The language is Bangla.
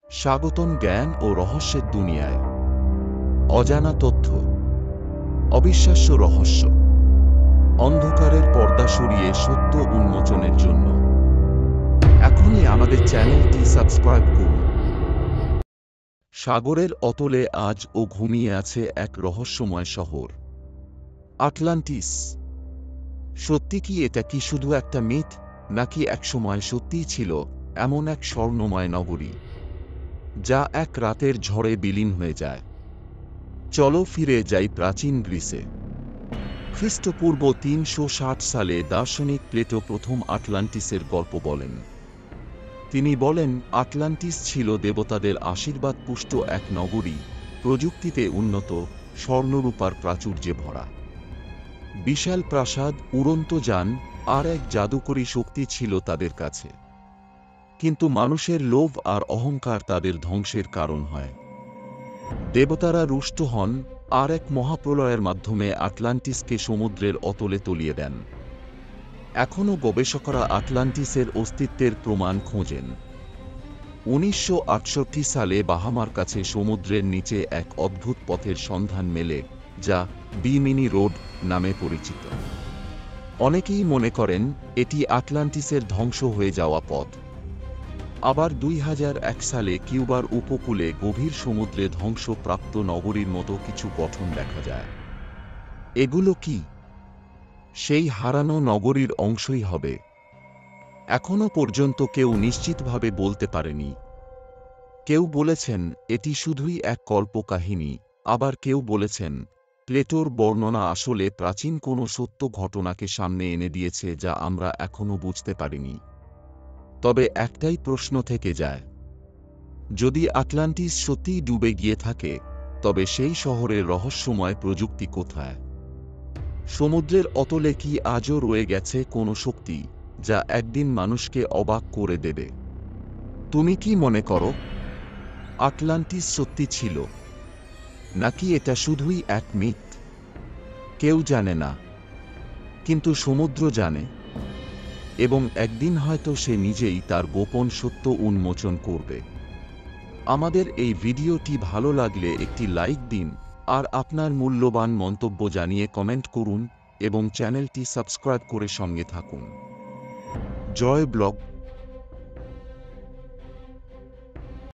স্বাগতম জ্ঞান ও রহস্যের দুনিয়ায়। অজানা তথ্য, অবিশ্বাস্য রহস্য, অন্ধকারের পর্দা সরিয়ে সত্য উন্মোচনের জন্য এখনই আমাদের চ্যানেলটি সাবস্ক্রাইব করুন। সাগরের অতলে আজ ও ঘুমিয়ে আছে এক রহস্যময় শহর, আটলান্টিস। সত্যি কি এটা কি শুধু একটা মিথ, নাকি একসময় সত্যিই ছিল এমন এক স্বর্ণময় নগরী যা এক রাতের ঝড়ে বিলীন হয়ে যায়? চলো ফিরে যাই প্রাচীন গ্রিসে। খ্রিস্টপূর্ব ৩৬০ সালে দার্শনিক প্লেটো প্রথম আটলান্টিসের গল্প বলেন। তিনি বলেন, আটলান্টিস ছিল দেবতাদের আশীর্বাদ পুষ্ট এক নগরী, প্রযুক্তিতে উন্নত, স্বর্ণরূপার প্রাচুর্যে ভরা। বিশাল প্রাসাদ, উড়ন্ত যান আর এক জাদুকরী শক্তি ছিল তাদের কাছে। কিন্তু মানুষের লোভ আর অহংকার তাদের ধ্বংসের কারণ হয়। দেবতারা রুষ্ট হন আর এক মহাপ্রলয়ের মাধ্যমে আটলান্টিসকে সমুদ্রের অতলে তলিয়ে দেন। এখনও গবেষকরা আটলান্টিসের অস্তিত্বের প্রমাণ খোঁজেন। ১৯৬৮ সালে বাহামার কাছে সমুদ্রের নিচে এক অদ্ভুত পথের সন্ধান মেলে, যা বিমিনি রোড নামে পরিচিত। অনেকেই মনে করেন এটি আটলান্টিসের ধ্বংস হয়ে যাওয়া পথ। আবার ২০০১ সালে কিউবার উপকূলে গভীর সমুদ্রে ধ্বংসপ্রাপ্ত নগরীর মতো কিছু গঠন দেখা যায়। এগুলো কি সেই হারানো নগরীর অংশই হবে? এখনও পর্যন্ত কেউ নিশ্চিতভাবে বলতে পারেনি। কেউ বলেছেন এটি শুধুই এক কল্পকাহিনী, আবার কেউ বলেছেন প্লেটোর বর্ণনা আসলে প্রাচীন কোনো সত্য ঘটনাকে সামনে এনে দিয়েছে যা আমরা এখনও বুঝতে পারিনি। তবে একটাই প্রশ্ন থেকে যায়, যদি আটলান্টিস সত্যিই ডুবে গিয়ে থাকে, তবে সেই শহরের রহস্যময় প্রযুক্তি কোথায়? সমুদ্রের অতলে কি আজও রয়ে গেছে কোনো শক্তি যা একদিন মানুষকে অবাক করে দেবে? তুমি কি মনে করো, আটলান্টিস সত্যি ছিল, নাকি এটা শুধুই এক মিথ? কেউ জানে না, কিন্তু সমুদ্র জানে, এবং একদিন হয়তো সে নিজেই তার গোপন সত্য উন্মোচন করবে। আমাদের এই ভিডিওটি ভালো লাগলে একটি লাইক দিন, আর আপনার মূল্যবান মন্তব্য জানিয়ে কমেন্ট করুন, এবং চ্যানেলটি সাবস্ক্রাইব করে সঙ্গে থাকুন। জয় ব্লগ।